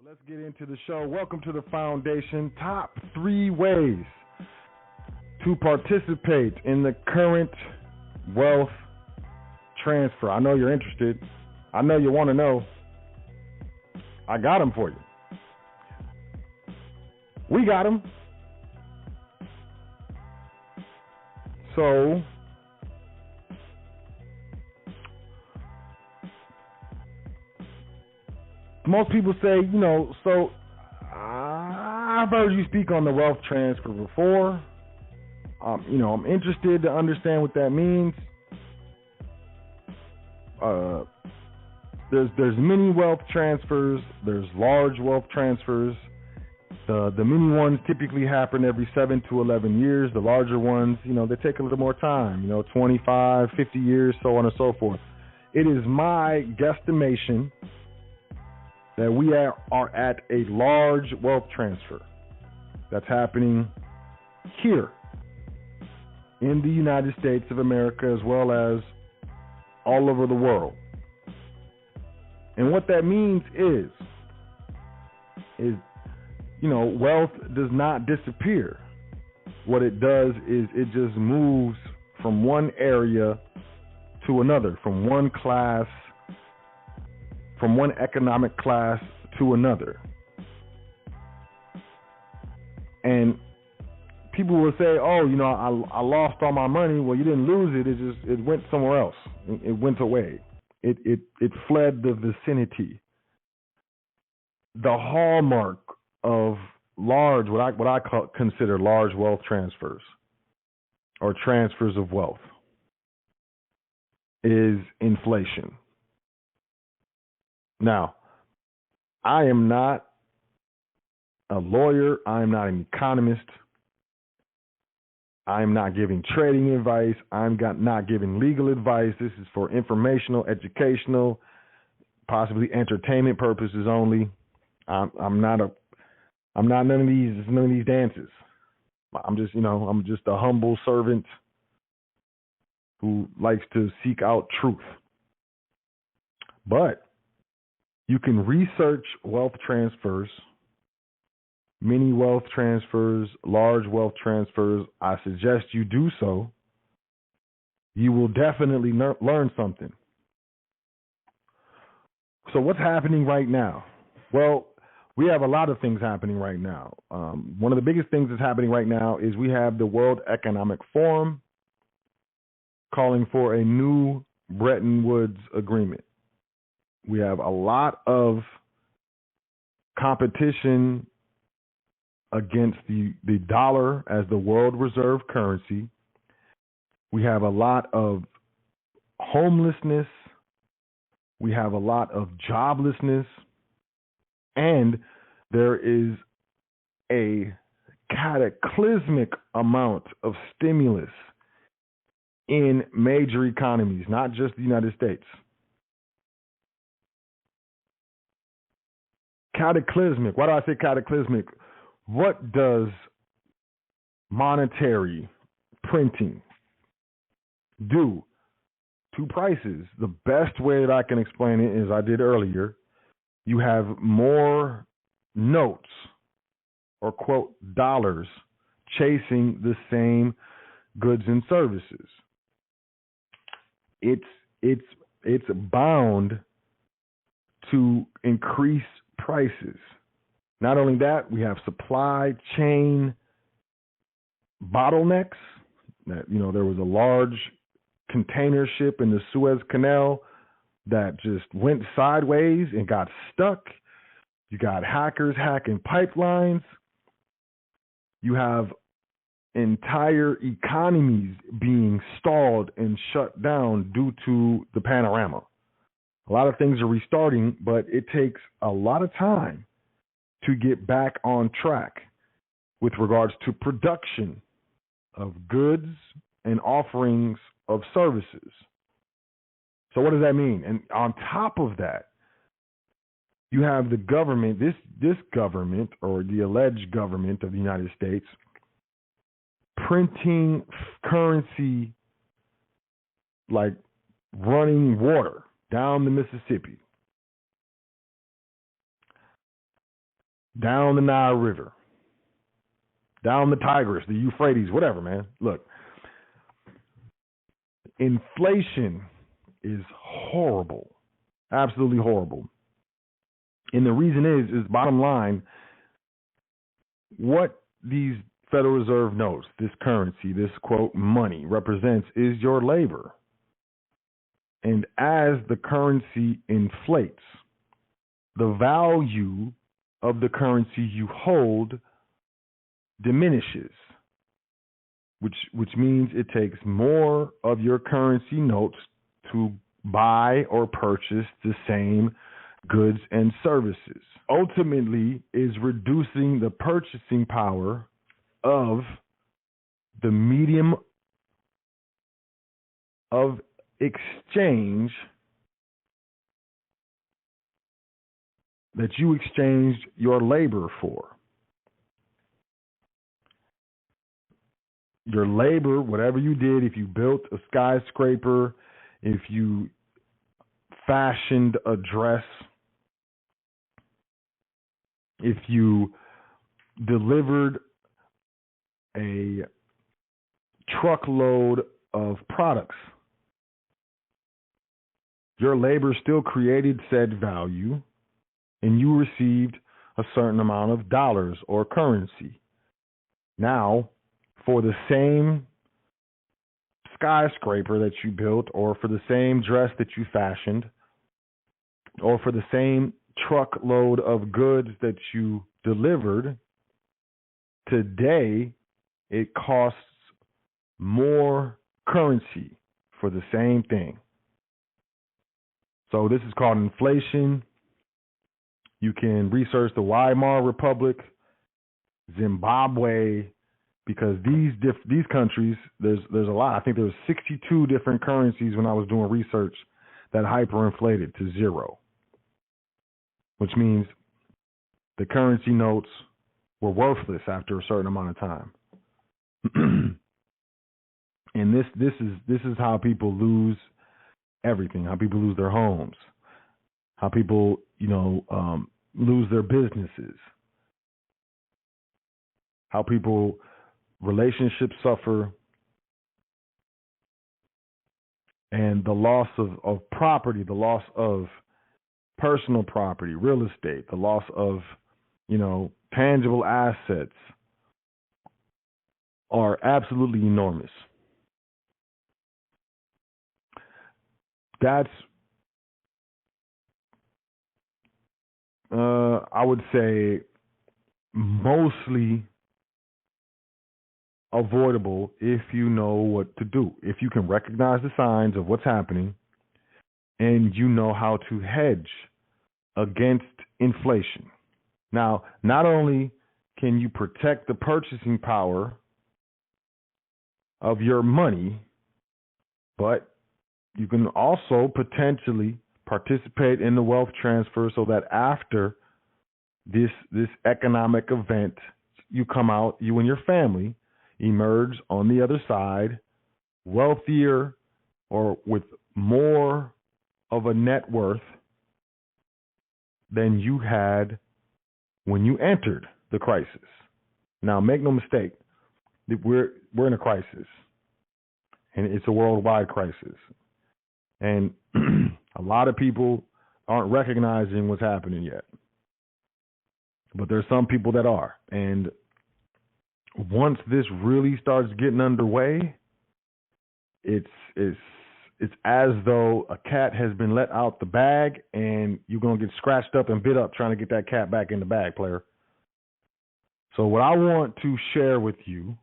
Let's get into the show. Welcome to the Foundation. Top 3 ways to participate in the current wealth transfer. I know you're interested. I know you want to know. I got them for you. We got them. So, most people say, so I've heard you speak on the wealth transfer before. I'm interested to understand what that means. There's mini wealth transfers. There's large wealth transfers. The mini ones typically happen every 7 to 11 years. The larger ones, they take a little more time, 25, 50 years, so on and so forth. It is my guesstimation that we are at a large wealth transfer that's happening here in the United States of America as well as all over the world. And what that means is wealth does not disappear. What it does is it just moves from one area to another, from one economic class to another. And people will say, I lost all my money. Well, you didn't lose it. It went somewhere else. It went away. It fled the vicinity. The hallmark of large, what I consider large wealth transfers or transfers of wealth, is inflation. Now, I am not a lawyer. I am not an economist. I am not giving trading advice. I'm not giving legal advice. This is for informational, educational, possibly entertainment purposes only. I'm not none of these dances. I'm just a humble servant who likes to seek out truth. But you can research wealth transfers, mini wealth transfers, large wealth transfers. I suggest you do so. You will definitely learn something. So what's happening right now? Well, we have a lot of things happening right now. One of the biggest things that's happening right now is we have the World Economic Forum calling for a new Bretton Woods agreement. We have a lot of competition against the dollar as the world reserve currency. We have a lot of homelessness. We have a lot of joblessness. And there is a cataclysmic amount of stimulus in major economies, not just the United States. Cataclysmic. Why do I say cataclysmic? What does monetary printing do to prices? The best way that I can explain it is I did earlier. You have more notes or quote dollars chasing the same goods and services. It's bound to increase prices. Not only that, we have supply chain bottlenecks. That there was a large container ship in the Suez Canal that just went sideways and got stuck. You got hackers hacking pipelines. You have entire economies being stalled and shut down due to the panorama. A lot of things are restarting, but it takes a lot of time to get back on track with regards to production of goods and offerings of services. So what does that mean? And on top of that, you have the government, this government or the alleged government of the United States, printing currency like running water down the Mississippi. down the Nile River, down the Tigris, the Euphrates, whatever, man. Look, inflation is horrible, absolutely horrible. And the reason is bottom line, what these Federal Reserve notes, this currency, this quote money represents is your labor. And as the currency inflates, the value of the currency you hold diminishes, which means it takes more of your currency notes to buy or purchase the same goods and services. Ultimately is reducing the purchasing power of the medium of exchange that you exchanged your labor for. Your labor, whatever you did, if you built a skyscraper, if you fashioned a dress, if you delivered a truckload of products, your labor still created said value, and you received a certain amount of dollars or currency. Now, for the same skyscraper that you built, or for the same dress that you fashioned, or for the same truckload of goods that you delivered, today it costs more currency for the same thing. So this is called inflation. You can research the Weimar Republic, Zimbabwe, because these countries, there's a lot. I think there's 62 different currencies when I was doing research that hyperinflated to zero, which means the currency notes were worthless after a certain amount of time. And this is how people lose everything. How people lose their homes. How people lose their businesses. How relationships suffer, and the loss of property, the loss of personal property, real estate, the loss of tangible assets are absolutely enormous. That's I would say mostly avoidable if you know what to do. If you can recognize the signs of what's happening and you know how to hedge against inflation. Now, not only can you protect the purchasing power of your money, but you can also potentially participate in the wealth transfer so that after this economic event, you come out, you and your family emerge on the other side wealthier or with more of a net worth than you had when you entered the crisis. Now, make no mistake, we're in a crisis, and it's a worldwide crisis. And a lot of people aren't recognizing what's happening yet. But there's some people that are. And once this really starts getting underway, it's as though a cat has been let out the bag and you're going to get scratched up and bit up trying to get that cat back in the bag, player. So what I want to share with you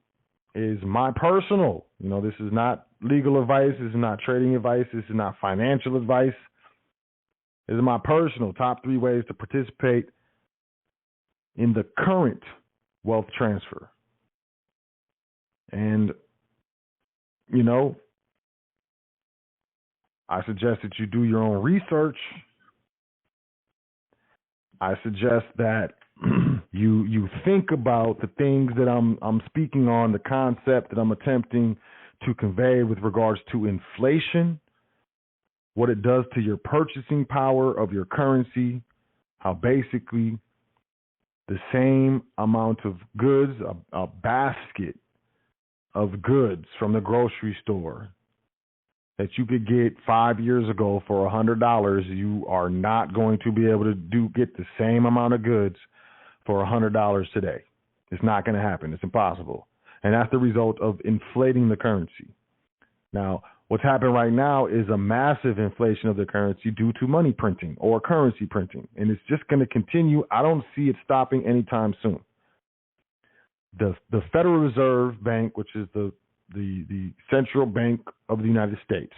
is my personal, this is not legal advice, this is not trading advice, this is not financial advice. This is my personal top 3 ways to participate in the current wealth transfer. And, I suggest that you do your own research. I suggest that you think about the things that I'm speaking on, the concept that I'm attempting to convey with regards to inflation, what it does to your purchasing power of your currency, how basically the same amount of goods, a basket of goods from the grocery store that you could get 5 years ago for $100, you are not going to be able to get the same amount of goods for $100 today. It's not going to happen. It's impossible. And that's the result of inflating the currency. Now, what's happening right now is a massive inflation of the currency due to money printing or currency printing. And it's just going to continue. I don't see it stopping anytime soon. The Federal Reserve Bank, which is the central bank of the United States,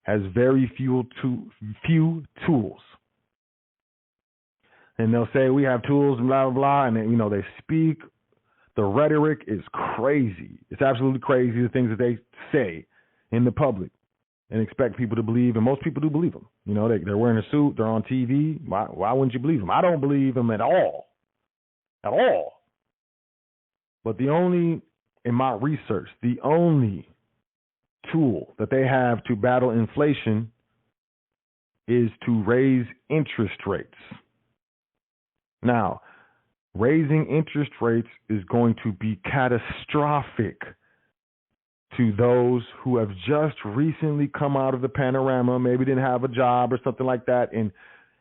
has very few tools. And they'll say we have tools and blah, blah, blah. And, they speak. The rhetoric is crazy. It's absolutely crazy, the things that they say in the public and expect people to believe. And most people do believe them. They're wearing a suit. They're on TV. Why wouldn't you believe them? I don't believe them at all. At all. But in my research, the only tool that they have to battle inflation is to raise interest rates. Now, raising interest rates is going to be catastrophic to those who have just recently come out of the panorama, maybe didn't have a job or something like that, and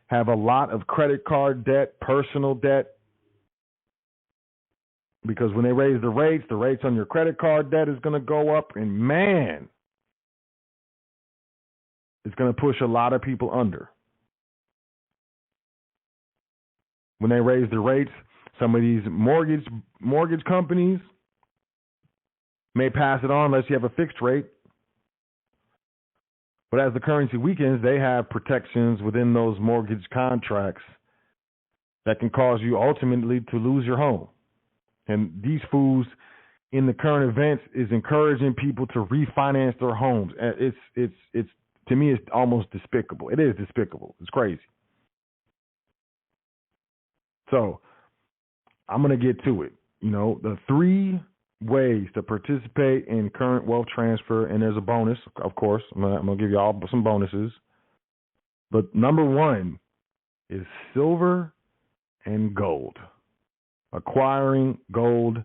have a lot of credit card debt, personal debt. Because when they raise the rates on your credit card debt is going to go up, and man, it's going to push a lot of people under. When they raise the rates, some of these mortgage companies may pass it on unless you have a fixed rate. But as the currency weakens, they have protections within those mortgage contracts that can cause you ultimately to lose your home. And these fools in the current events is encouraging people to refinance their homes. It's to me, it's almost despicable. It is despicable. It's crazy. So I'm going to get to it. The 3 ways to participate in current wealth transfer, and there's a bonus, of course. I'm going to give you all some bonuses. But number 1 is silver and gold. Acquiring gold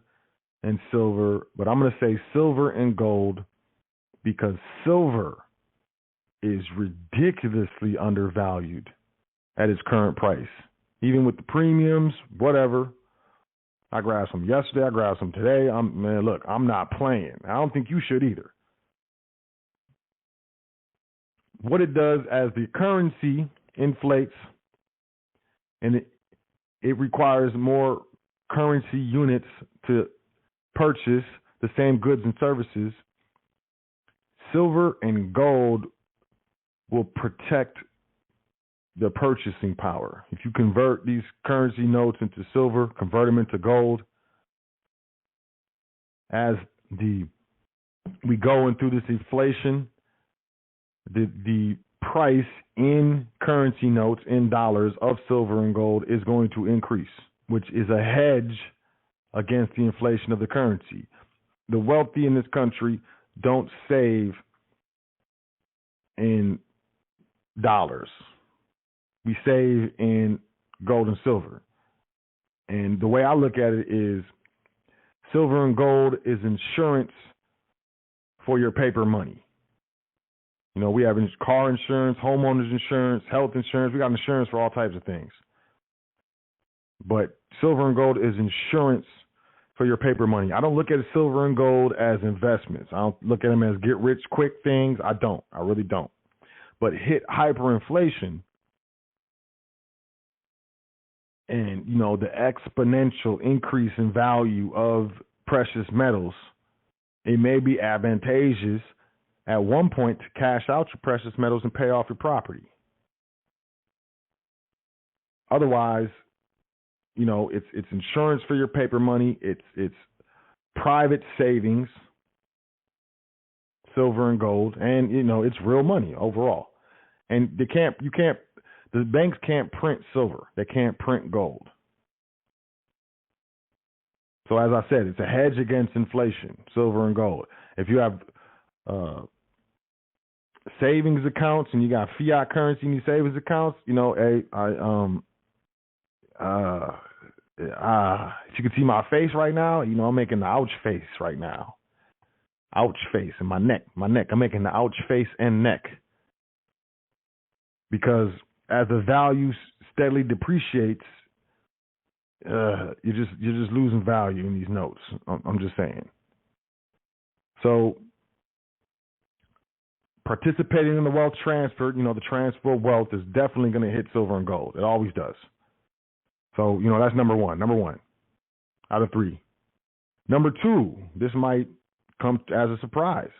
and silver, but I'm going to say silver and gold because silver is ridiculously undervalued at its current price. Even with the premiums, whatever. I grabbed some yesterday, I grabbed some today. I'm not playing. I don't think you should either. What it does as the currency inflates and it requires more currency units to purchase the same goods and services, silver and gold will protect the purchasing power. If you convert these currency notes into silver, convert them into gold, as we go through this inflation, the price in currency notes, in dollars, of silver and gold is going to increase, which is a hedge against the inflation of the currency. The wealthy in this country don't save in dollars. We save in gold and silver. And the way I look at it is silver and gold is insurance for your paper money. We have car insurance, homeowners insurance, health insurance. We got insurance for all types of things. But silver and gold is insurance for your paper money. I don't look at silver and gold as investments. I don't look at them as get rich quick things. I don't. I really don't. But hit hyperinflation and, the exponential increase in value of precious metals, it may be advantageous at one point to cash out your precious metals and pay off your property. Otherwise, it's insurance for your paper money. It's private savings, silver and gold, and it's real money overall. And the banks can't print silver. They can't print gold. So as I said, it's a hedge against inflation, silver and gold. If you have savings accounts and you got fiat currency in your savings accounts, If you could see my face right now, I'm making the ouch face right now. Ouch face and my neck. I'm making the ouch face and neck because as the value steadily depreciates, you're just losing value in these notes. I'm just saying. So participating in the wealth transfer, the transfer of wealth is definitely going to hit silver and gold. It always does. So, that's number one. Number one out of three. Number two, this might come as a surprise,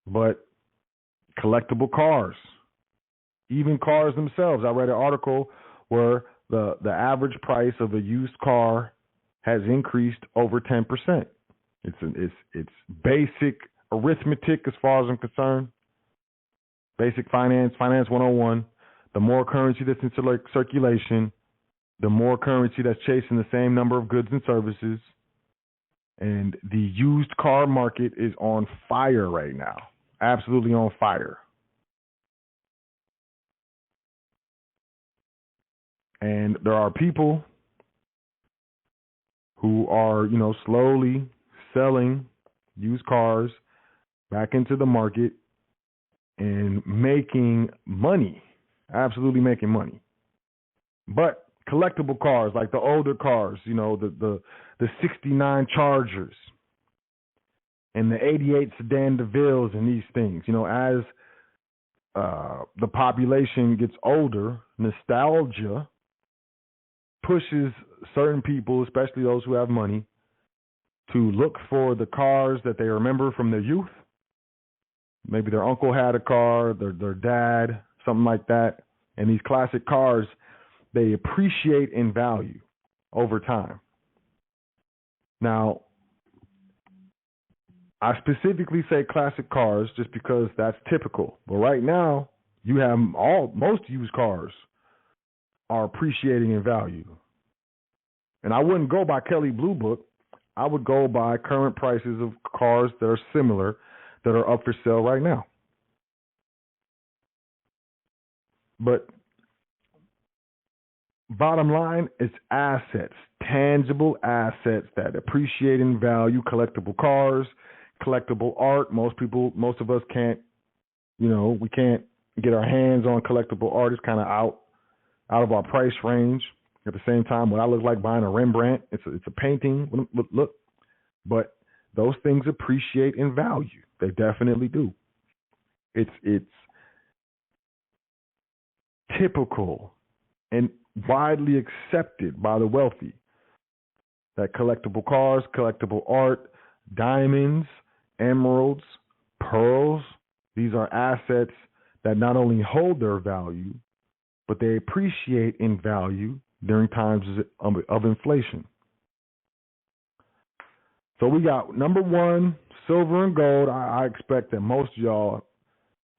but collectible cars, even cars themselves. I read an article where the average price of a used car has increased over 10%. It's basic arithmetic as far as I'm concerned. Basic finance 101. The more currency that's in circulation, the more currency that's chasing the same number of goods and services. And the used car market is on fire right now. Absolutely on fire. And there are people who are, slowly selling used cars back into the market and making money. Absolutely making money. But collectible cars, like the older cars, the 69 Chargers and the 88 Sedan DeVilles and these things, as the population gets older, nostalgia pushes certain people, especially those who have money, to look for the cars that they remember from their youth. Maybe their uncle had a car, their dad, something like that. And these classic cars, they appreciate in value over time. Now, I specifically say classic cars just because that's typical. But right now, you have most used cars are appreciating in value. And I wouldn't go by Kelley Blue Book. I would go by current prices of cars that are similar that are up for sale right now. But bottom line, it's assets, tangible assets that appreciate in value, collectible cars, collectible art. Most of us can't, we can't get our hands on collectible art. It's kind of out of our price range. At the same time, what I look like buying a Rembrandt, it's a painting. Look, but those things appreciate in value. They definitely do. It's typical and widely accepted by the wealthy that collectible cars, collectible art, diamonds, emeralds, pearls, these are assets that not only hold their value, but they appreciate in value during times of inflation. So we got number one, silver and gold. I expect that most of y'all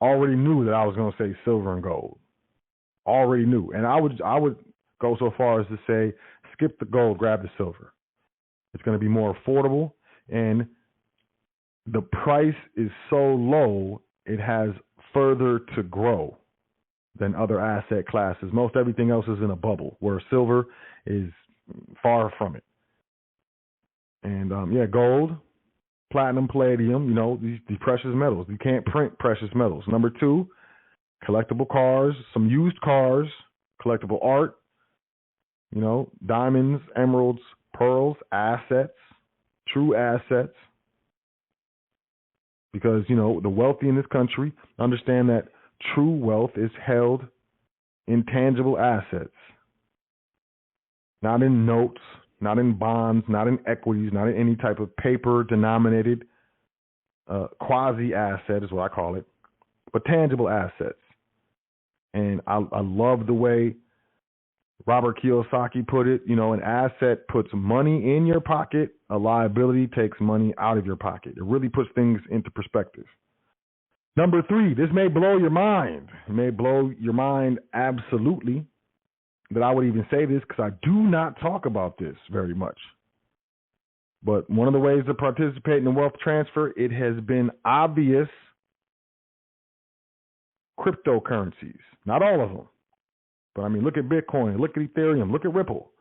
already knew that I was going to say silver and gold. Already knew. And I would go so far as to say, skip the gold, grab the silver. It's going to be more affordable, and the price is so low, it has further to grow than other asset classes. Most everything else is in a bubble, where silver is far from it. And gold, platinum, palladium, these precious metals. You can't print precious metals. Number two, collectible cars, some used cars, collectible art, diamonds, emeralds, pearls, assets, true assets. Because, the wealthy in this country understand that true wealth is held in tangible assets, not in notes, not in bonds, not in equities, not in any type of paper-denominated quasi-asset is what I call it, but tangible assets. And I love the way Robert Kiyosaki put it, an asset puts money in your pocket, a liability takes money out of your pocket. It really puts things into perspective. Number three, this may blow your mind. It may blow your mind absolutely that I would even say this, because I do not talk about this very much. But one of the ways to participate in the wealth transfer, it has been obvious, cryptocurrencies. Not all of them, But I mean, look at Bitcoin, look at Ethereum, look at Ripple,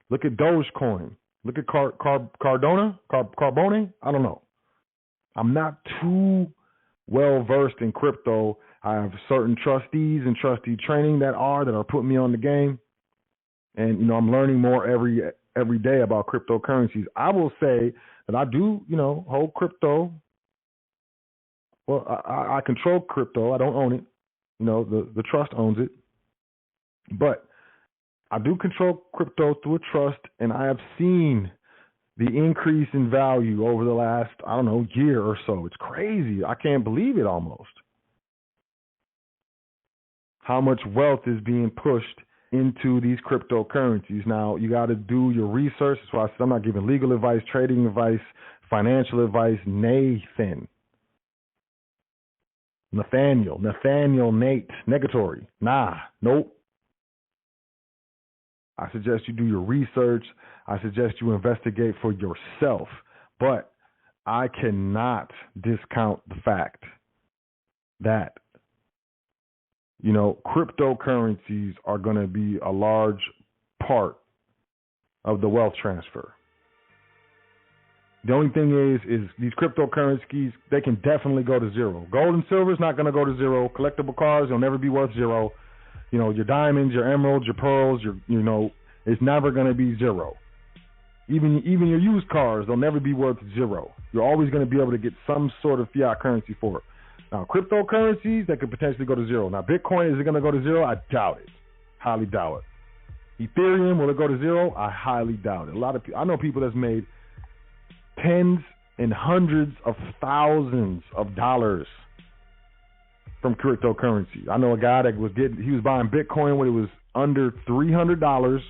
look at Dogecoin, look at Cardona, Carbone. I don't know. I'm not too well versed in crypto. I have certain trustees and trustee training that are putting me on the game, and I'm learning more every day about cryptocurrencies. I will say that I do hold crypto. Well, I control crypto. I don't own it. The trust owns it, but I do control crypto through a trust, and I have seen the increase in value over the last, year or so. It's crazy. I can't believe it almost. How much wealth is being pushed into these cryptocurrencies. Now, you got to do your research. That's why I said I'm not giving legal advice, trading advice, financial advice. Nathaniel, Nate, negatory. Nope. I suggest you do your research. I suggest you investigate for yourself. But I cannot discount the fact that, cryptocurrencies are going to be a large part of the wealth transfer. The only thing is these cryptocurrencies, they can definitely go to zero. Gold and silver is not going to go to zero. Collectible cars will never be worth zero. Your diamonds, your emeralds, your pearls, it's never going to be zero. Even your used cars, they'll never be worth zero. You're always going to be able to get some sort of fiat currency for it. Now, cryptocurrencies, that could potentially go to zero. Now, Bitcoin, is it going to go to zero? I doubt it. Highly doubt it. Ethereum, will it go to zero? I highly doubt it. I know people that's made tens and hundreds of thousands of dollars from cryptocurrency. I know a guy that he was buying Bitcoin when it was under $300.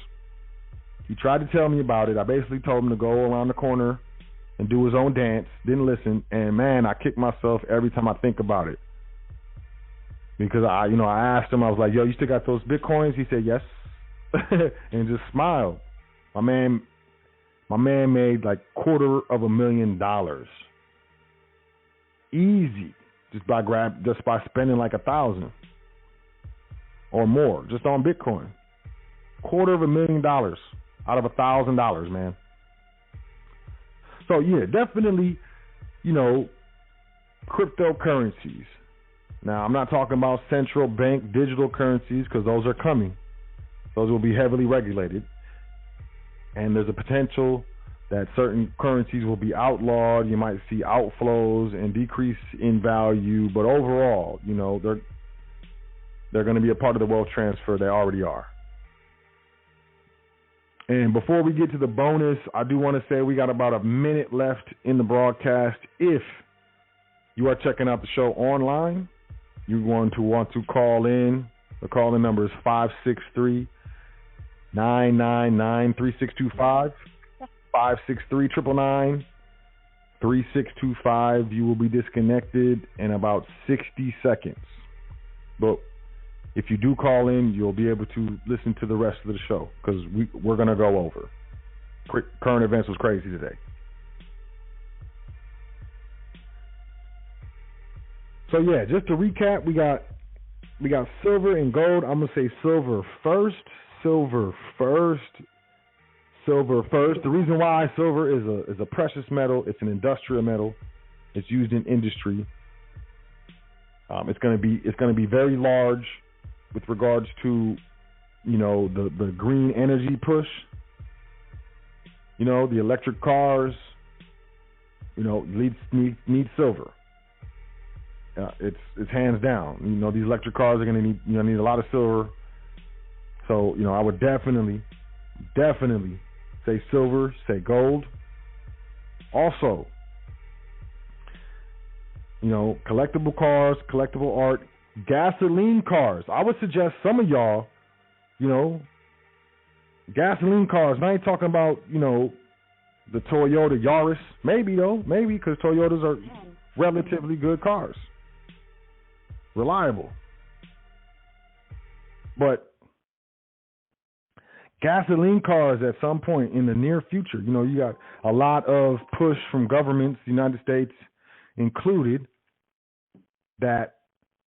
He tried to tell me about it. I basically told him to go around the corner and do his own dance. Didn't listen, and man, I kick myself every time I think about it. Because I asked him, I was like, "Yo, you still got those Bitcoins?" He said, "Yes," and just smiled. My man made like $250,000 easy just by spending like $1,000 or more just on Bitcoin. $250,000 out of $1,000, man. So yeah, definitely, cryptocurrencies. Now, I'm not talking about central bank digital currencies because those are coming. Those will be heavily regulated. And there's a potential that certain currencies will be outlawed. You might see outflows and decrease in value. But overall, they're going to be a part of the wealth transfer. They already are. And before we get to the bonus, I do want to say we got about a minute left in the broadcast. If you are checking out the show online, you're going to want to call in. The call-in number is 563-999-3625. 563-999-3625. You will be disconnected in about 60 seconds. But if you do call in, you'll be able to listen to the rest of the show because we're going to go over. Current events was crazy today. So yeah, just to recap, we got silver and gold. I'm going to say silver first. The reason why silver is a precious metal, it's an industrial metal. It's used in industry. It's going to be very large with regards to the green energy push. The electric cars. Need silver. It's hands down. These electric cars are going to need a lot of silver. So I would definitely say silver, say gold. Also, collectible cars, collectible art, gasoline cars. I would suggest some of y'all, gasoline cars. And I ain't talking about, the Toyota Yaris. Maybe because Toyotas are relatively good cars. Reliable. But gasoline cars at some point in the near future, you got a lot of push from governments, the United States included, that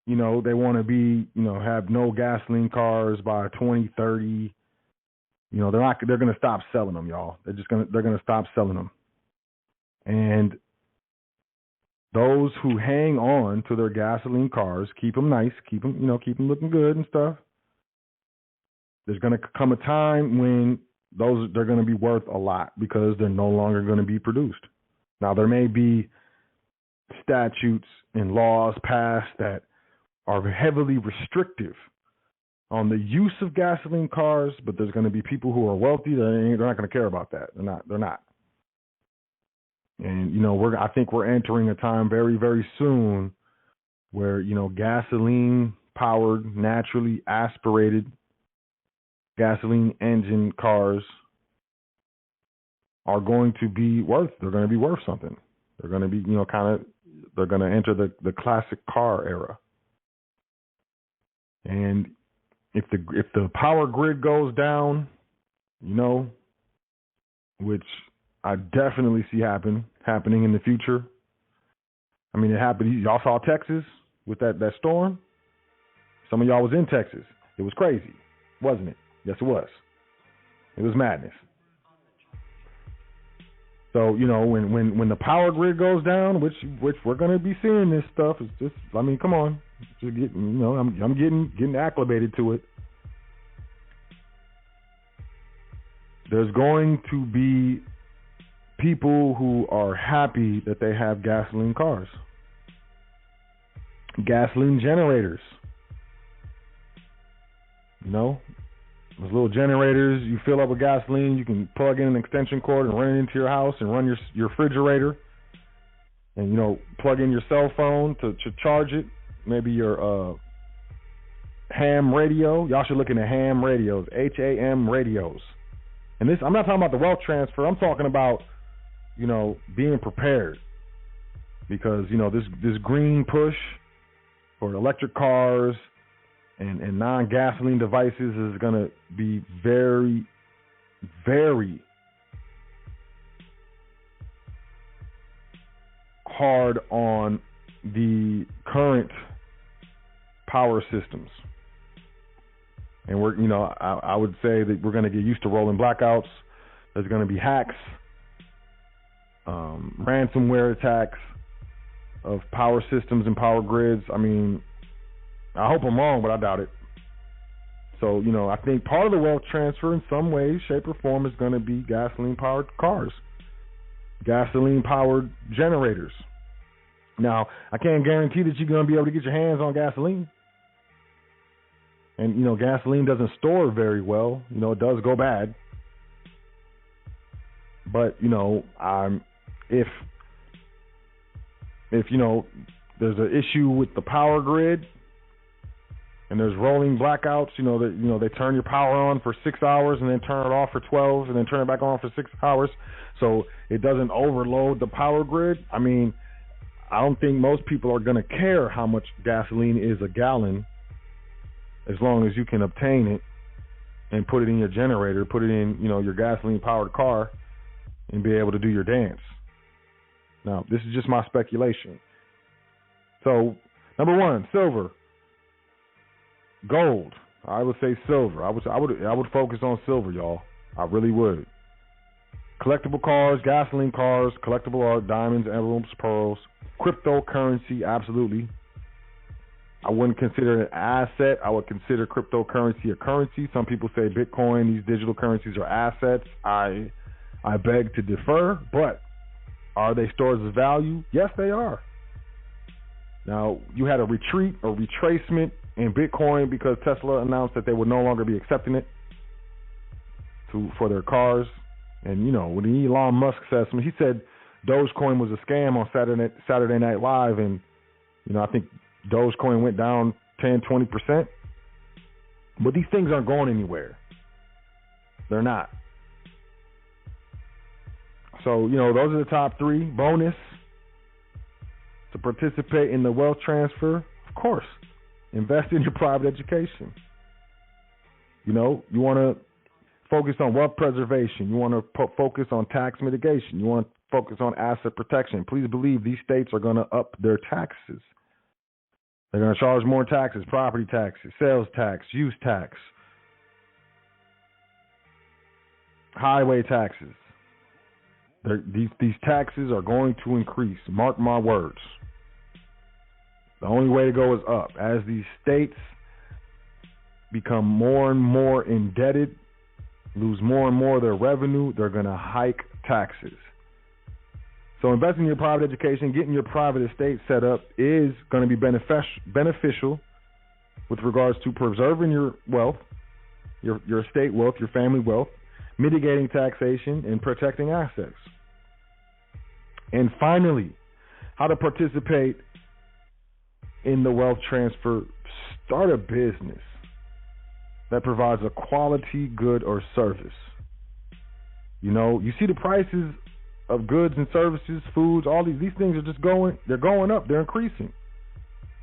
They want to be, have no gasoline cars by 2030. They're going to stop selling them, y'all. They're going to stop selling them. And those who hang on to their gasoline cars, keep them nice, keep them looking good and stuff. There's going to come a time when they're going to be worth a lot because they're no longer going to be produced. Now, there may be statutes and laws passed that are heavily restrictive on the use of gasoline cars, but there's going to be people who are wealthy they're not going to care about that. They're not. And I think we're entering a time very, very soon where gasoline powered, naturally aspirated gasoline engine cars are going to be worth. They're going to be worth something. They're going to be they're going to enter the classic car era. And if the power grid goes down, which I definitely see happening in the future. I mean, it happened. Y'all saw Texas with that storm. Some of y'all was in Texas. It was crazy, wasn't it? Yes, it was. It was madness. So when the power grid goes down, which we're going to be seeing this stuff. It's just, I mean, come on, just getting, I'm getting acclimated to it. There's going to be people who are happy that they have gasoline cars, gasoline generators. Those little generators, you fill up with gasoline, you can plug in an extension cord and run it into your house and run your refrigerator, and plug in your cell phone to charge it. Maybe your ham radio. Y'all should look into ham radios, HAM radios. And this, I'm not talking about the wealth transfer. I'm talking about being prepared, because this green push for electric cars and non-gasoline devices is going to be very, very hard on the current power systems. And I would say that we're going to get used to rolling blackouts. There's going to be hacks, ransomware attacks of power systems and power grids. I mean, I hope I'm wrong, but I doubt it. So, I think part of the wealth transfer in some way, shape, or form is going to be gasoline-powered cars, gasoline-powered generators. Now, I can't guarantee that you're going to be able to get your hands on gasoline. And, gasoline doesn't store very well. It does go bad. But, if there's an issue with the power grid and there's rolling blackouts, they turn your power on for 6 hours and then turn it off for 12 and then turn it back on for 6 hours so it doesn't overload the power grid. I mean, I don't think most people are going to care how much gasoline is a gallon, as long as you can obtain it and put it in your generator, put it in, your gasoline-powered car, and be able to do your dance. Now, this is just my speculation. So, number one, silver, gold. I would say silver. I would focus on silver, y'all. I really would. Collectible cars, gasoline cars, collectible art, diamonds, emeralds, pearls, cryptocurrency, absolutely. I wouldn't consider it an asset. I would consider cryptocurrency a currency. Some people say Bitcoin, these digital currencies are assets. I beg to differ, but are they stores of value? Yes, they are. Now, you had a retreat or retracement in Bitcoin because Tesla announced that they would no longer be accepting it for their cars. And, when Elon Musk says, he said Dogecoin was a scam on Saturday Night Live, and, I think Dogecoin went down 10, 20%. But these things aren't going anywhere. They're not. So, those are the top three. Bonus to participate in the wealth transfer, of course. Invest in your private education. You want to focus on wealth preservation. You want to focus on tax mitigation. You want to focus on asset protection. Please believe these states are going to up their taxes. They're going to charge more taxes, property taxes, sales tax, use tax, highway taxes. These taxes are going to increase. Mark my words. The only way to go is up. As these states become more and more indebted, lose more and more of their revenue, they're going to hike taxes. So investing in your private education, getting your private estate set up is going to be beneficial with regards to preserving your wealth, your estate wealth, your family wealth, mitigating taxation, and protecting assets. And finally, how to participate in the wealth transfer. Start a business that provides a quality good or service. You know, you see the prices of goods and services, foods, all these things are just going up, they're increasing.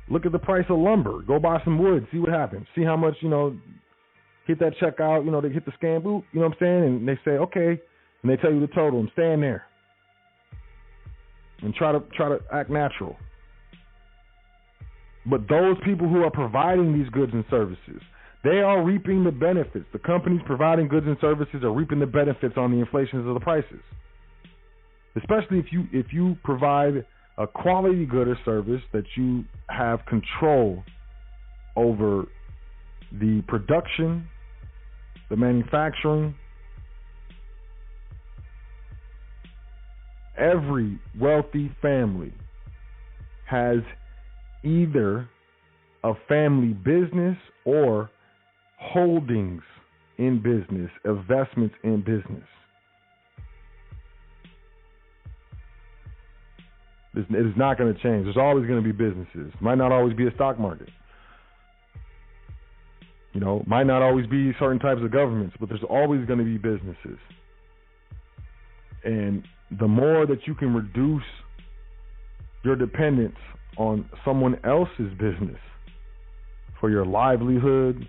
Look at the price of lumber. Go buy some wood, see what happens. See how much, hit that checkout, they hit the scan boot, you know what I'm saying? And they say, okay, and they tell you the total and stand there. And try to act natural. But those people who are providing these goods and services, they are reaping the benefits. The companies providing goods and services are reaping the benefits on the inflations of the prices. Especially if you provide a quality good or service that you have control over the production, the manufacturing. Every wealthy family has either a family business or holdings in business, investments in business. It is not going to change. There's always going to be businesses. Might not always be a stock market. Might not always be certain types of governments, but there's always going to be businesses. And the more that you can reduce your dependence on someone else's business for your livelihood,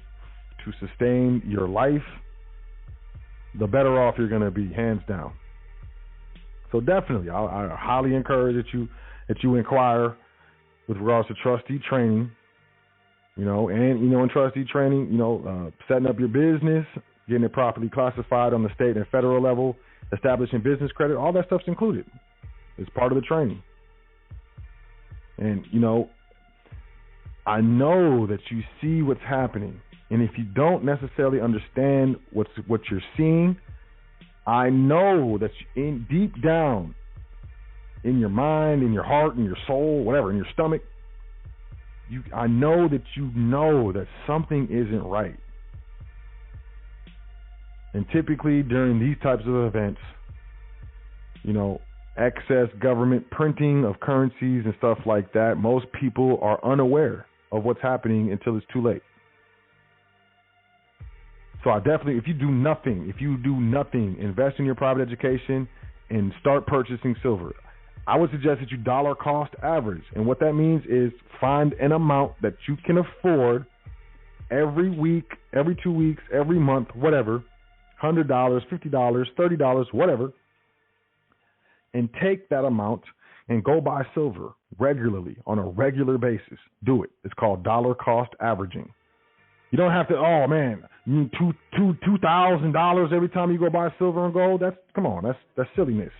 to sustain your life, the better off you're going to be, hands down. So definitely, I highly encourage that you inquire with regards to trustee training, and in trustee training, setting up your business, getting it properly classified on the state and federal level, establishing business credit, all that stuff's included. It's part of the training. And, I know that you see what's happening. And if you don't necessarily understand what you're seeing, I know that deep down in your mind, in your heart, in your soul, whatever, in your stomach, I know that something isn't right. And typically during these types of events, excess government printing of currencies and stuff like that, most people are unaware of what's happening until it's too late. So I definitely, if you do nothing, invest in your private education and start purchasing silver. I would suggest that you dollar cost average. And what that means is find an amount that you can afford every week, every 2 weeks, every month, whatever, $100, $50, $30, whatever, and take that amount and go buy silver regularly on a regular basis. Do it. It's called dollar cost averaging. You don't have to, you need $2,000 every time you go buy silver and gold. That's silliness.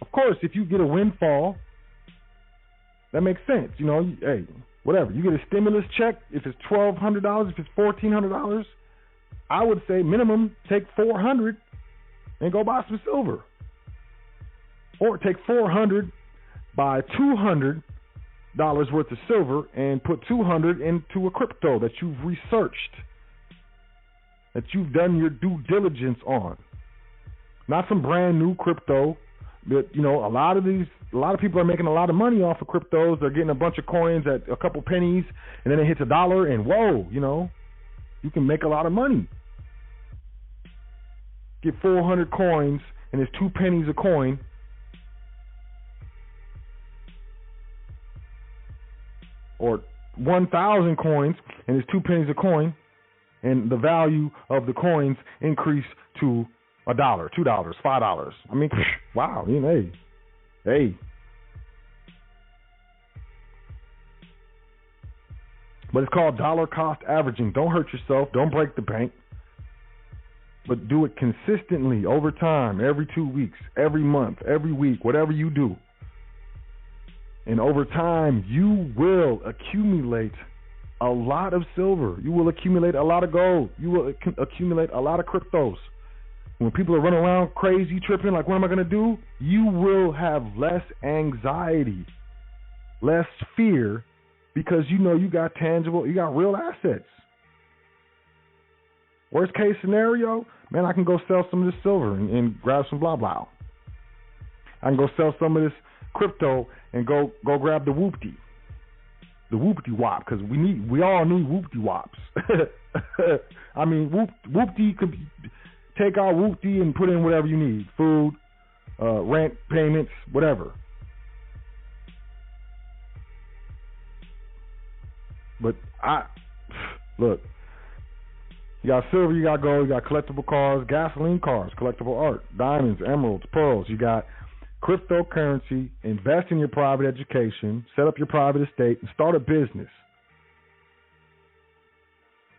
Of course, if you get a windfall, that makes sense. Hey, whatever. You get a stimulus check, if it's $1,200, if it's $1,400, I would say minimum take $400 and go buy some silver. Or take $400, buy $200 worth of silver and put $200 into a crypto that you've researched, that you've done your due diligence on. Not some brand new crypto. But a lot of people are making a lot of money off of cryptos. They're getting a bunch of coins at a couple pennies, and then it hits $1, and whoa, you can make a lot of money. Get 400 coins, and it's 2 pennies a coin. Or 1,000 coins, and it's 2 pennies a coin, and the value of the coins increase to $1, $2, $5. I mean, wow. Hey. But it's called dollar cost averaging. Don't hurt yourself. Don't break the bank. But do it consistently over time, every 2 weeks, every month, every week, whatever you do. And over time, you will accumulate a lot of silver. You will accumulate a lot of gold. You will accumulate a lot of cryptos. When people are running around crazy, tripping, like, what am I going to do? You will have less anxiety, less fear, because you know you got tangible, you got real assets. Worst case scenario, man, I can go sell some of this silver and grab some blah blah. I can go sell some of this crypto and go grab the whoopty wop, because we all need whoopty wops. I mean, whoopty could take out whoopty and put in whatever you need, food, rent, payments, whatever. But look, you got silver, you got gold, you got collectible cars, gasoline cars, collectible art, diamonds, emeralds, pearls. You got cryptocurrency. Invest in your private education, set up your private estate, and start a business.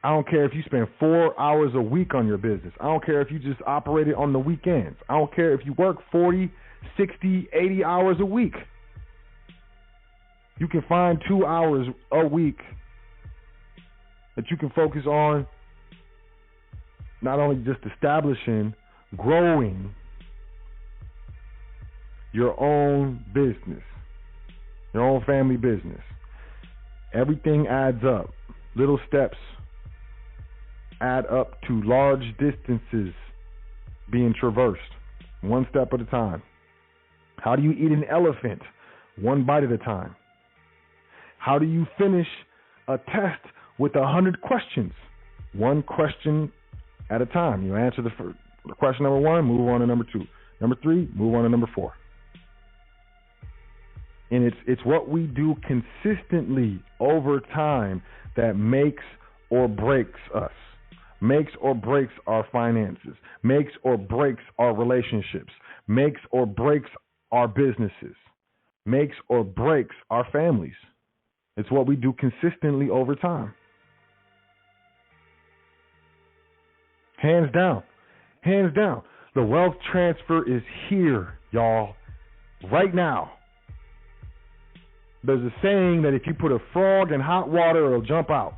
I don't care if you spend 4 hours a week on your business. I don't care if you just operate it on the weekends. I don't care if you work 40, 60, 80 hours a week. You can find 2 hours a week that you can focus on not only just establishing, growing your own business, your own family business. Everything adds up. Little steps add up to large distances being traversed, one step at a time. How do you eat an elephant? One bite at a time. How do you finish a test with 100 questions? One question at a time. You answer the question number 1, move on to number 2. Number 3, move on to number 4. And it's what we do consistently over time that makes or breaks us, makes or breaks our finances, makes or breaks our relationships, makes or breaks our businesses, makes or breaks our families. It's what we do consistently over time. Hands down. Hands down. The wealth transfer is here, y'all, right now. There's a saying that if you put a frog in hot water, it'll jump out.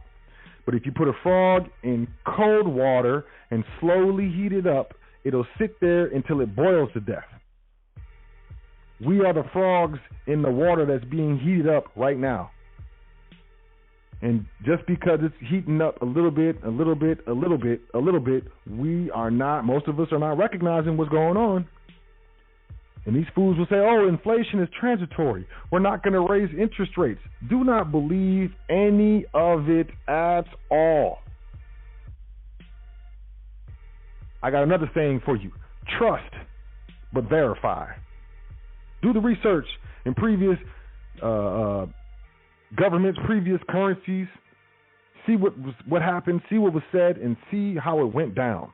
But if you put a frog in cold water and slowly heat it up, it'll sit there until it boils to death. We are the frogs in the water that's being heated up right now. And just because it's heating up a little bit, we are not, most of us are not recognizing what's going on. And these fools will say, oh, inflation is transitory. We're not going to raise interest rates. Do not believe any of it at all. I got another saying for you. Trust, but verify. Do the research in previous governments, previous currencies. See what happened, see what was said, and see how it went down.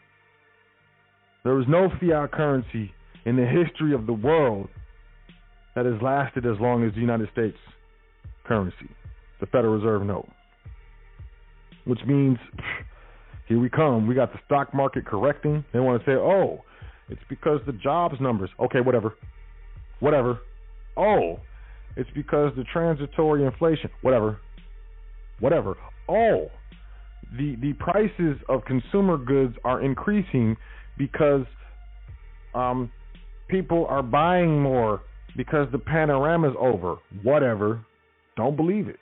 There was no fiat currency in the history of the world that has lasted as long as the United States currency, the Federal Reserve note. Which means, here we come. We got the stock market correcting. They want to say, oh, it's because the jobs numbers. Okay, whatever. Oh, it's because the transitory inflation. Whatever. Oh, the prices of consumer goods are increasing because people are buying more because the panorama's over. Whatever. Don't believe it.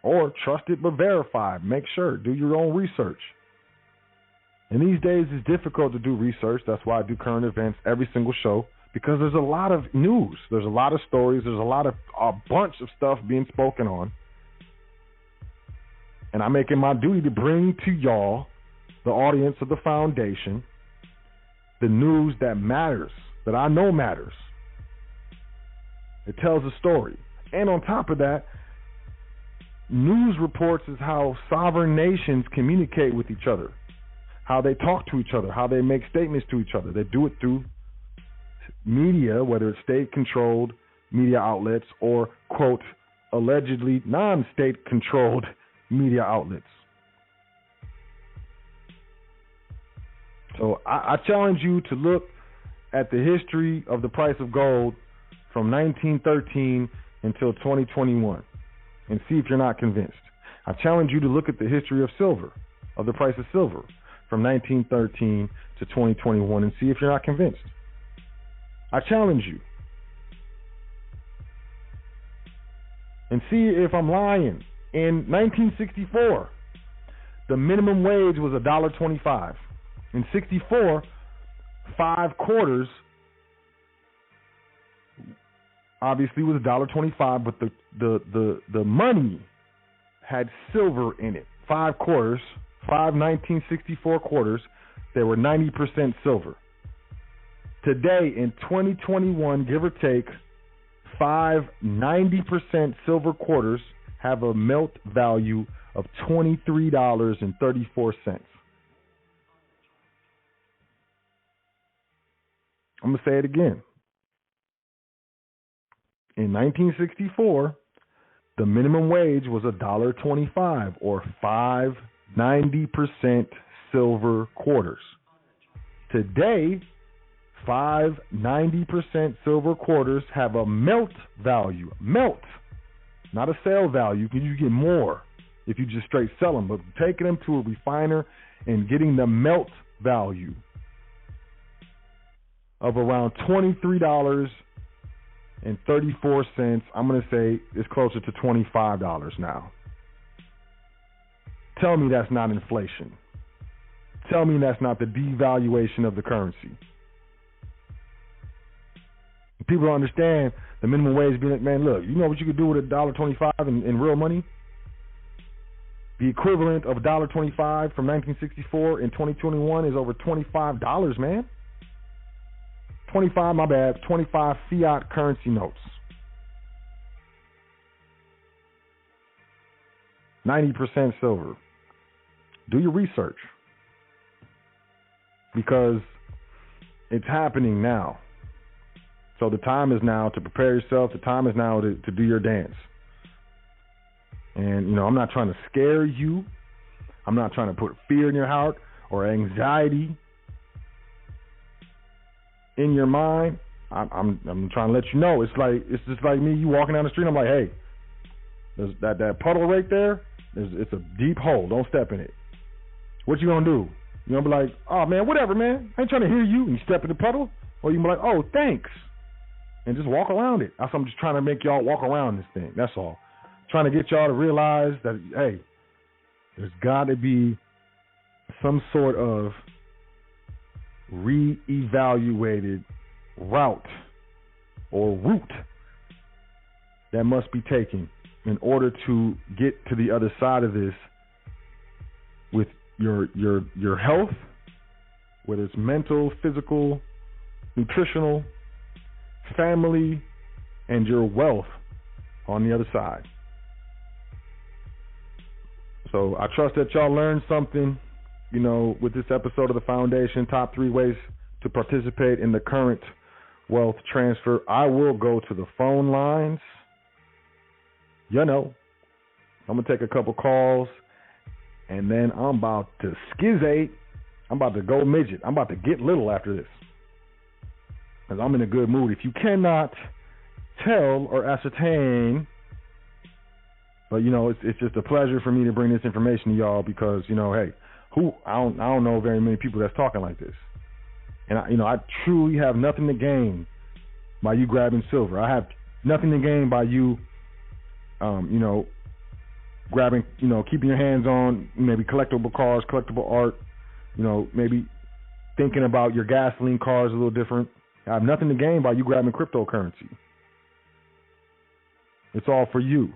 Or trust it but verify. Make sure. Do your own research. And these days it's difficult to do research. That's why I do current events every single show, because there's a lot of news. There's a lot of stories. There's a bunch of stuff being spoken on. And I'm making my duty to bring to y'all, the audience of the foundation, the news that matters, that I know matters. It tells a story. And on top of that, news reports is how sovereign nations communicate with each other, how they talk to each other, how they make statements to each other. They do it through media, whether it's state-controlled media outlets or, quote, allegedly non-state-controlled media outlets. So I challenge you to look at the history of the price of gold from 1913 until 2021 and see if you're not convinced. I challenge you to look at the history of silver, of the price of silver from 1913 to 2021 and see if you're not convinced. I challenge you. And see if I'm lying. In 1964, the minimum wage was $1.25. In 64, 5 quarters obviously was $1.25, but the money had silver in it. 5 quarters, 1964 quarters, they were 90% silver. Today in 2021, give or take, 90% silver quarters have a melt value of $23.34. I'm going to say it again. In 1964, the minimum wage was $1.25 or 90% silver quarters. Today, 90% silver quarters have a melt value. Melt, not a sale value, because you get more if you just straight sell them. But taking them to a refiner and getting the melt value of around $23.34, I'm going to say it's closer to $25 now. Tell me that's not inflation. Tell me that's not the devaluation of the currency. People don't understand the minimum wage being like, man, look, you know what you could do with $1.25 in real money? The equivalent of $1.25 from 1964 in 2021 is over $25, man. 25 fiat currency notes. 90% silver. Do your research. Because it's happening now. So the time is now to prepare yourself. The time is now to do your dance. And, I'm not trying to scare you. I'm not trying to put fear in your heart or anxiety in your mind. I'm trying to let you know. It's just like me, you walking down the street. I'm like, hey, there's that puddle right there. It's a deep hole. Don't step in it. What you gonna do? You gonna be like, oh man, whatever, man. I ain't trying to hear you. And you step in the puddle, or you can be like, oh, thanks, and just walk around it. That's what I'm just trying to make y'all walk around this thing. That's all. Trying to get y'all to realize that, hey, there's got to be some sort of reevaluated route or route that must be taken in order to get to the other side of this with your health, whether it's mental, physical, nutritional, family, and your wealth on the other side. So I trust that y'all learned something, with this episode of The Foundation, top 3 ways to participate in the current wealth transfer. I will go to the phone lines. I'm going to take a couple calls, and then I'm about to skizate. I'm about to go midget. I'm about to get little after this, because I'm in a good mood. If you cannot tell or ascertain, but it's just a pleasure for me to bring this information to y'all, because hey, I don't know very many people that's talking like this, and I truly have nothing to gain by you grabbing silver. I have nothing to gain by you, grabbing, keeping your hands on maybe collectible cars, collectible art, maybe thinking about your gasoline cars a little different. I have nothing to gain by you grabbing cryptocurrency. It's all for you.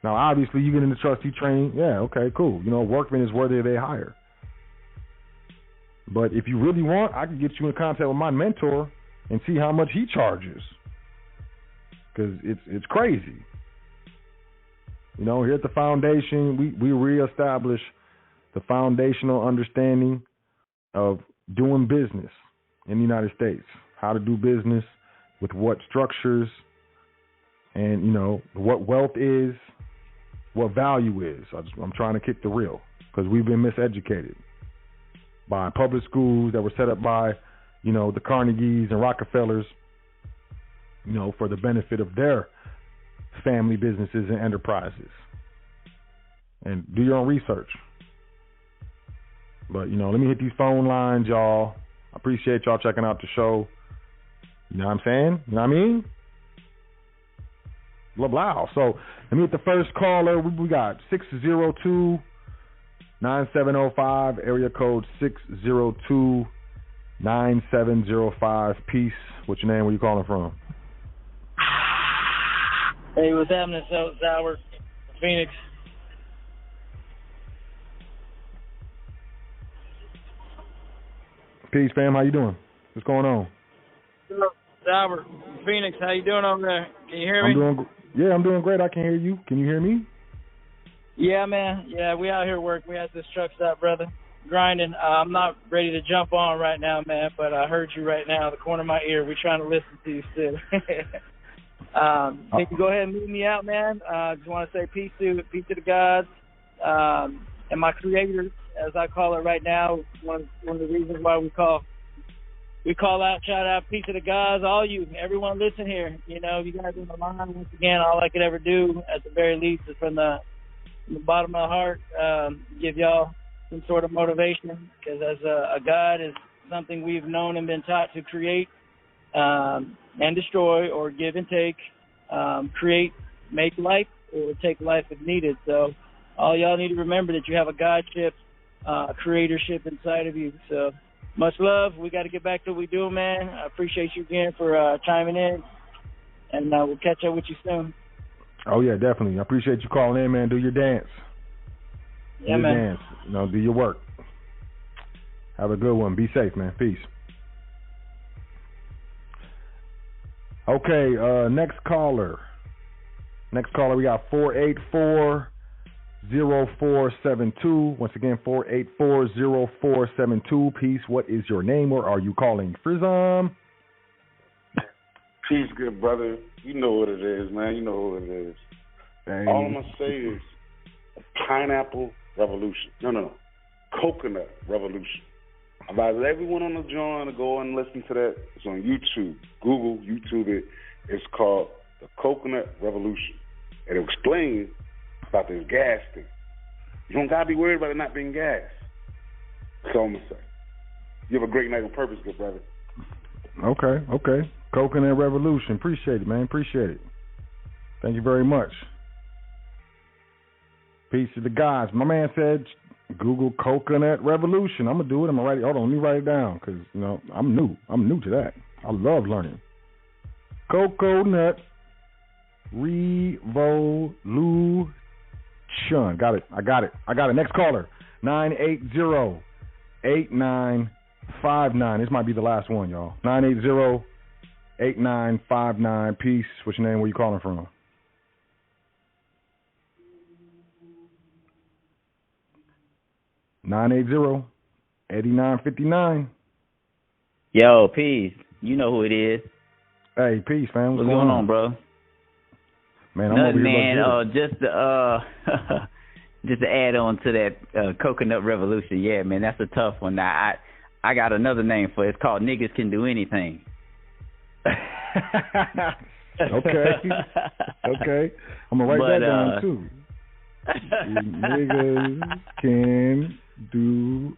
Now, obviously, you get into trustee training. Yeah, okay, cool. Workman is worthy of their hire. But if you really want, I can get you in contact with my mentor and see how much he charges, because it's crazy. Here at the foundation, we reestablish the foundational understanding of doing business in the United States, how to do business with what structures, and what wealth is, what value is. I'm trying to kick the real because we've been miseducated by public schools that were set up by, the Carnegies and Rockefellers, for the benefit of their family businesses and enterprises. And do your own research. But, let me hit these phone lines, y'all. I appreciate y'all checking out the show. You know what I'm saying? You know what I mean? Blah, blah. So let me hit the first caller. We got 602-9705, area code 602-9705. Peace. What's your name? Where you calling from? Hey, what's happening, Host Sot, Phoenix? Peace, fam. How you doing? What's going on? Albert, Phoenix, how you doing over there? Can you hear me? I'm doing great. I can hear you. Can you hear me? Yeah, man. Yeah, we out here working. We at this truck stop, brother, grinding. I'm not ready to jump on right now, man, but I heard you right now, the corner of my ear. We're trying to listen to you still. Can you go ahead and move me out, man? Just want to say peace to the gods and my creators, as I call it right now. One of the reasons why we call out, shout out, peace to the gods, all you, everyone listen here. You guys on the line, once again, all I could ever do, at the very least, is from the bottom of my heart, give y'all some sort of motivation, because as a God is something we've known and been taught to create and destroy, or give and take, create, make life, or take life if needed. So all y'all need to remember that you have a Godship, creatorship inside of you. So much love. We got to get back to what we do, man. I appreciate you again for chiming in, and we'll catch up with you soon. Oh, yeah, definitely. I appreciate you calling in, man. Do your dance. Yeah, man. Dance. Do your work. Have a good one. Be safe, man. Peace. Okay, next caller. We got 484-0472. Once again, 484-0472. Peace. What is your name? Where are you calling? Frizz? Peace, good brother. You know what it is, man. You know what it is. Hey. All I'm going to say is a pineapple revolution. No. Coconut revolution. I advise everyone on the joint to go and listen to that. It's on YouTube. Google, YouTube it. It's called The Coconut Revolution. And it explains about this gas thing. You don't got to be worried about it not being gas. That's all I'm going to say. You have a great night on purpose, good brother. Okay. Coconut Revolution. Appreciate it, man. Appreciate it. Thank you very much. Peace to the guys. My man said, Google Coconut Revolution. I'm going to do it. I'm going to write it. Hold on. Let me write it down because, I'm new. I'm new to that. I love learning. Coconut Revolution. Got it. I got it. Next caller. 980-8959. This might be the last one, y'all. 980-8959. Peace. What's your name? Where you calling from? $980-8959. Yo, peace. You know who it is. Hey, peace, fam. What's going on, bro? Man, I'm nothing, over here. Man, just to add on to that Coconut Revolution. Yeah, man, that's a tough one. Now, I got another name for it. It's called Niggas Can Do Anything. Okay. I'm going to write that down, too. Niggas can do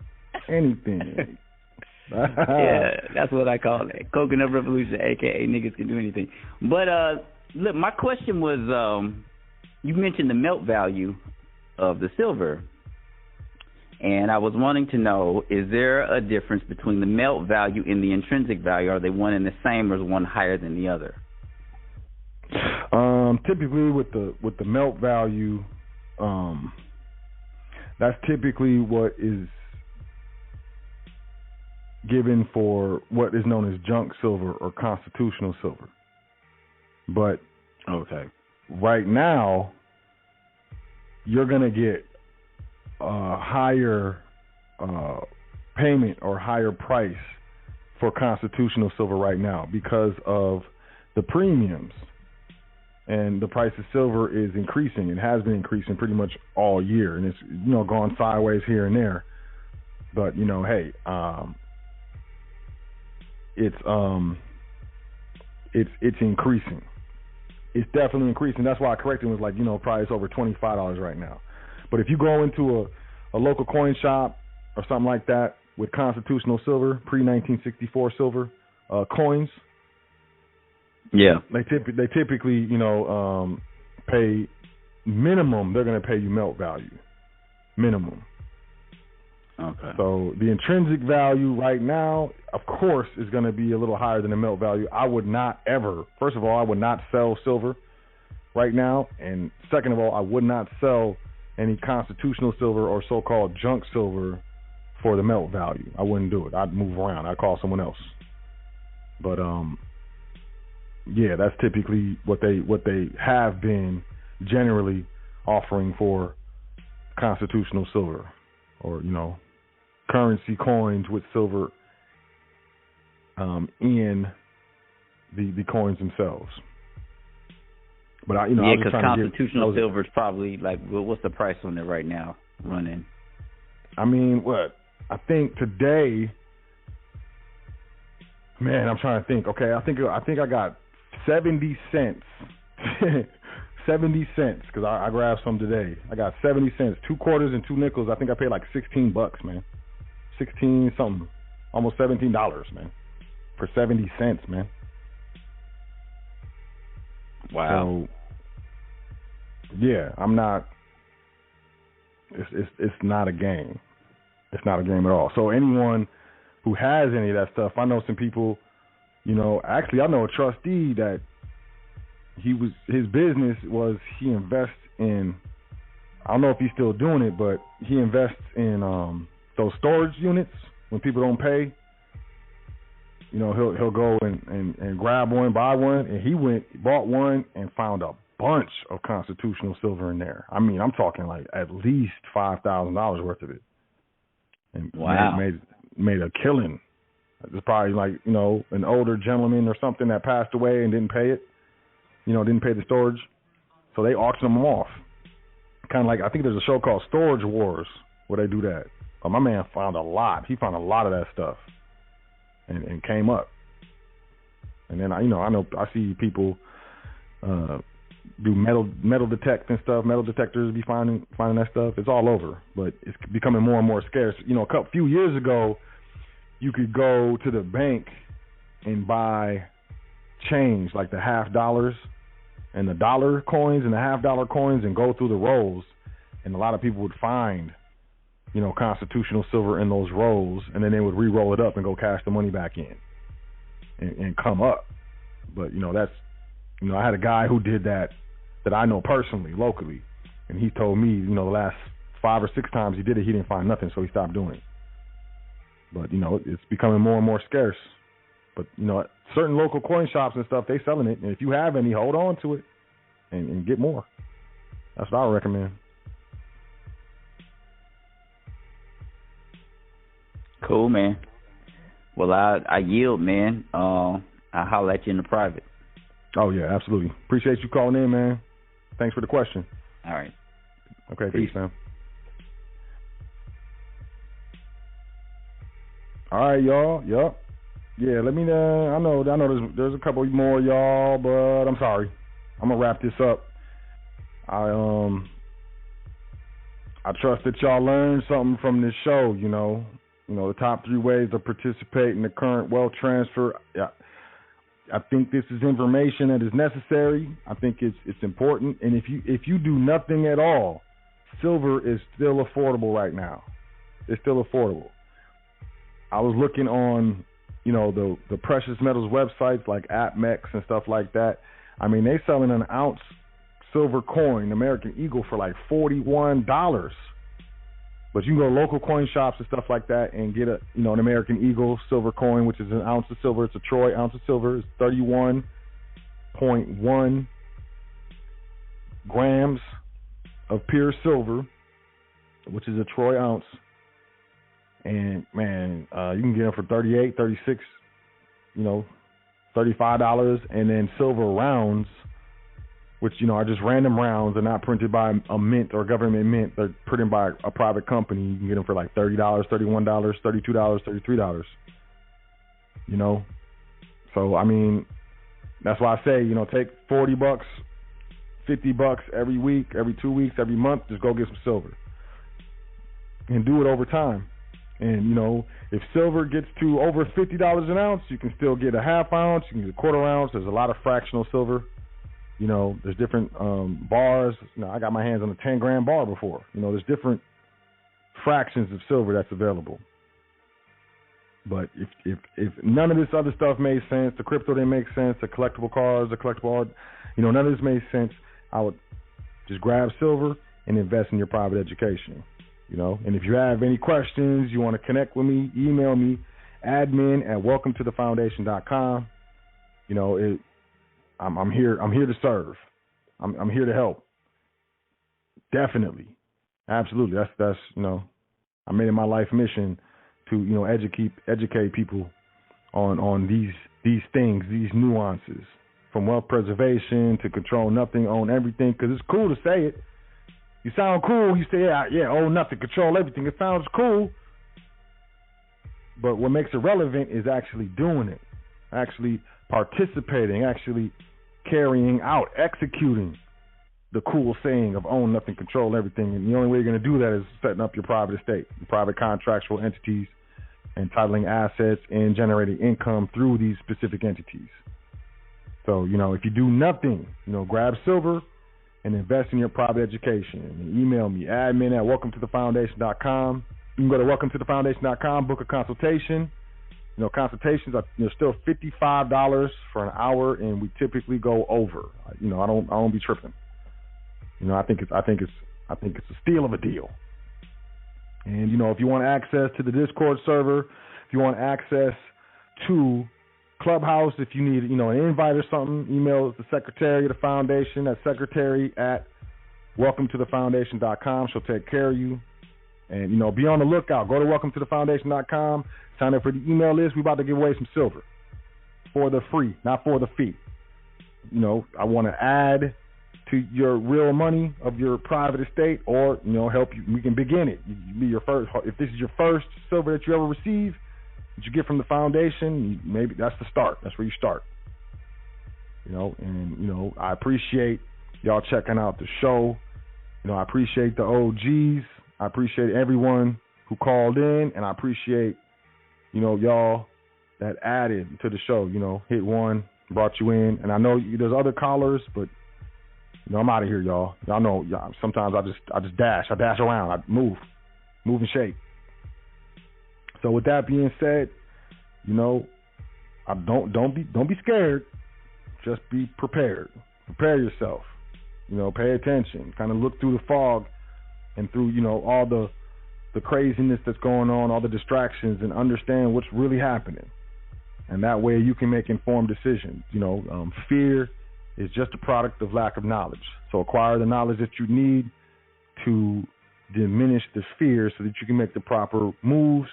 anything. Yeah, that's what I call it. Coconut Revolution, a.k.a. Niggas Can Do Anything. But, look, my question was, you mentioned the melt value of the silver. And I was wanting to know, is there a difference between the melt value and the intrinsic value? Are they one and the same, or is one higher than the other? Typically with the melt value, that's typically what is given for what is known as junk silver or constitutional silver. But right now, you're going to get a higher payment or higher price for constitutional silver right now because of the premiums and the price of silver is increasing. It has been increasing pretty much all year, and it's gone sideways here and there. But hey, it's increasing. It's definitely increasing. That's why I corrected it. Was like probably it's over $25 right now. But if you go into a local coin shop or something like that with constitutional silver, pre-1964 silver coins. Yeah, they typically pay minimum. They're going to pay you melt value, minimum. Okay. So the intrinsic value right now, of course, is going to be a little higher than the melt value. I would not ever. First of all, I would not sell silver right now, and second of all, I would not sell any constitutional silver or so-called junk silver for the melt value. I wouldn't do it. I'd move around. I'd call someone else. But yeah, that's typically what they have been generally offering for constitutional silver, or currency coins with silver in the coins themselves. But yeah, because constitutional silver is probably like, what's the price on it right now running? I mean, what? I think today, man, I'm trying to think. Okay, I think I got 70 cents. 70 cents, because I grabbed some today. I got 70 cents, 2 quarters and 2 nickels. I think I paid like $16, man. 16 something, almost $17, man, for 70 cents, man. Wow. So, yeah, I'm not. It's not a game. It's not a game at all. So anyone who has any of that stuff, I know some people. Actually, I know a trustee that his business was he invests in. I don't know if he's still doing it, but he invests in those storage units when people don't pay. He'll go and grab one, buy one, and he bought one and found a bunch of constitutional silver in there. I mean, I'm talking like at least $5,000 worth of it. And wow, made a killing. It's probably like an older gentleman or something that passed away and didn't pay it. Didn't pay the storage, so they auctioned them off. Kind of like, I think there's a show called Storage Wars where they do that. But my man found a lot. He found a lot of that stuff, and came up. And then I know I see people do metal detect and stuff. Metal detectors be finding that stuff. It's all over, but it's becoming more and more scarce. A few years ago, you could go to the bank and buy change, like the $50 and the dollar coins and the $50 coins, and go through the rolls, and a lot of people would find constitutional silver in those rolls, and then they would re-roll it up and go cash the money back in and come up. But that's I had a guy who did that I know personally, locally, and he told me the last 5 or 6 times he did it, he didn't find nothing, so he stopped doing it. But it's becoming more and more scarce. But certain local coin shops and stuff, they selling it, and if you have any, hold on to it and get more. That's what I recommend. Cool, man. Well, I yield, man. I'll holler at you in the private. Oh yeah, absolutely. Appreciate you calling in, man. Thanks for the question. All right. Okay, peace, man. All right, y'all. Yep. Yeah, let me I know there's a couple more y'all, but I'm sorry. I'm gonna wrap this up. I trust that y'all learned something from this show, the top 3 ways to participate in the current wealth transfer. I think this is information that is necessary. I think it's important, and if you do nothing at all, silver is still affordable right now. It's still affordable. I was looking on, the precious metals websites like APMEX and stuff like that. I mean, they selling an ounce silver coin, American Eagle, for like $41. But you can go to local coin shops and stuff like that and get an American Eagle silver coin, which is an ounce of silver. It's a troy ounce of silver. It's 31.1 grams of pure silver, which is a troy ounce. And man, you can get them for $38, $36, $35, and then silver rounds which, you know, are just random rounds. They're not printed by a mint or a government mint. They're printed by a private company. You can get them for like $30, $31, $32, $33, you know. So, I mean, that's why I say, you know, take $40, $50 every week, every 2 weeks, every month. Just go get some silver and do it over time. And, you know, if silver gets to over $50 an ounce, you can still get a half ounce. You can get a quarter ounce. There's a lot of fractional silver. You know, there's different bars. You know, I got my hands on a 10-gram bar before. You know, there's different fractions of silver that's available. But if none of this other stuff made sense, the crypto didn't make sense, the collectible cards, the collectible art, you know, none of this made sense, I would just grab silver and invest in your private education. You know, and if you have any questions, you want to connect with me, email me, admin@welcometothefoundation.com. You know, I'm here to serve. I'm here to help. Definitely, absolutely. That's you know, I made it my life mission to, you know, educate people on these things, these nuances, from wealth preservation to control nothing, own everything. Because it's cool to say it. You sound cool. You say, yeah, own nothing, control everything. It sounds cool. But what makes it relevant is actually doing it, actually participating, actually carrying out, executing the cool saying of own nothing, control everything. And the only way you're going to do that is setting up your private estate, your private contractual entities, entitling assets and generating income through these specific entities. So, you know, if you do nothing, you know, grab silver and invest in your private education. And email me, admin@welcometothefoundation.com. You can go to welcometothefoundation.com, book a consultation. You know, consultations are, you know, still $55 for an hour, and we typically go over. You know, I don't be tripping. You know, I think it's a steal of a deal. And, you know, if you want access to the Discord server, if you want access to Clubhouse, if you need, you know, an invite or something, email the secretary of the foundation. That's secretary@welcometothefoundation.com. She'll take care of you. And, you know, be on the lookout. Go to welcometothefoundation.com. Sign up for the email list. We're about to give away some silver for the free, not for the fee. You know, I want to add to your real money of your private estate, or, you know, help you. We can begin it. You be your first. If this is your first silver that you ever receive, that you get from the foundation, maybe that's the start. That's where you start. You know, and, you know, I appreciate y'all checking out the show. You know, I appreciate the OGs. I appreciate everyone who called in, and I appreciate, you know, y'all that added to the show. You know, hit one, brought you in, and I know there's other callers, but, you know, I'm out of here, y'all. Y'all know, sometimes I just dash. I dash around. I move and shake. So with that being said, you know, don't be scared. Just be prepared. Prepare yourself. You know, pay attention. Kind of look through the fog and through, you know, all the craziness that's going on, all the distractions, and understand what's really happening. And that way you can make informed decisions. You know, fear is just a product of lack of knowledge. So acquire the knowledge that you need to diminish the fear so that you can make the proper moves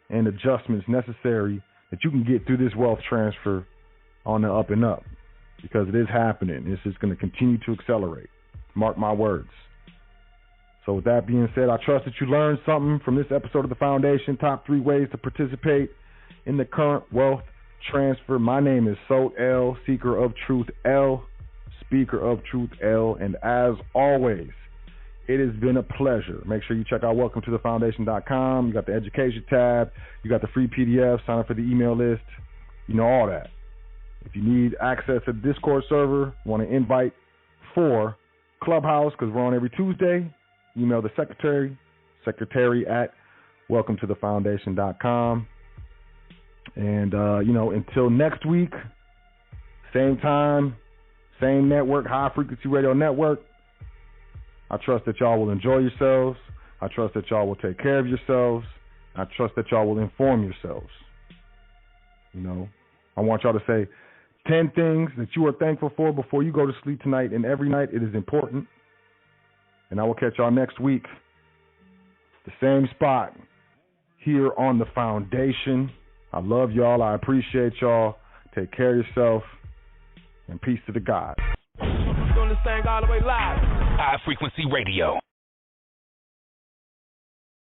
and adjustments necessary that you can get through this wealth transfer on the up and up, because it is happening. This is going to continue to accelerate. Mark my words. So with that being said, I trust that you learned something from this episode of The Foundation, top 3 ways to participate in the current wealth transfer. My name is Sot L, Seeker of Truth L, Speaker of Truth L, and as always, it has been a pleasure. Make sure you check out welcometothefoundation.com. You got the education tab. You got the free PDF. Sign up for the email list. You know, all that. If you need access to the Discord server, want to invite for Clubhouse, because we're on every Tuesday, email the secretary@welcometothefoundation.com. And, you know, until next week, same time, same network, High Frequency Radio Network. I trust that y'all will enjoy yourselves. I trust that y'all will take care of yourselves. I trust that y'all will inform yourselves. You know, I want y'all to say 10 things that you are thankful for before you go to sleep tonight, and every night it is important. And I will catch y'all next week, the same spot, here on The Foundation. I love y'all. I appreciate y'all. Take care of yourself, and peace to the gods. mile away live. High Frequency Radio.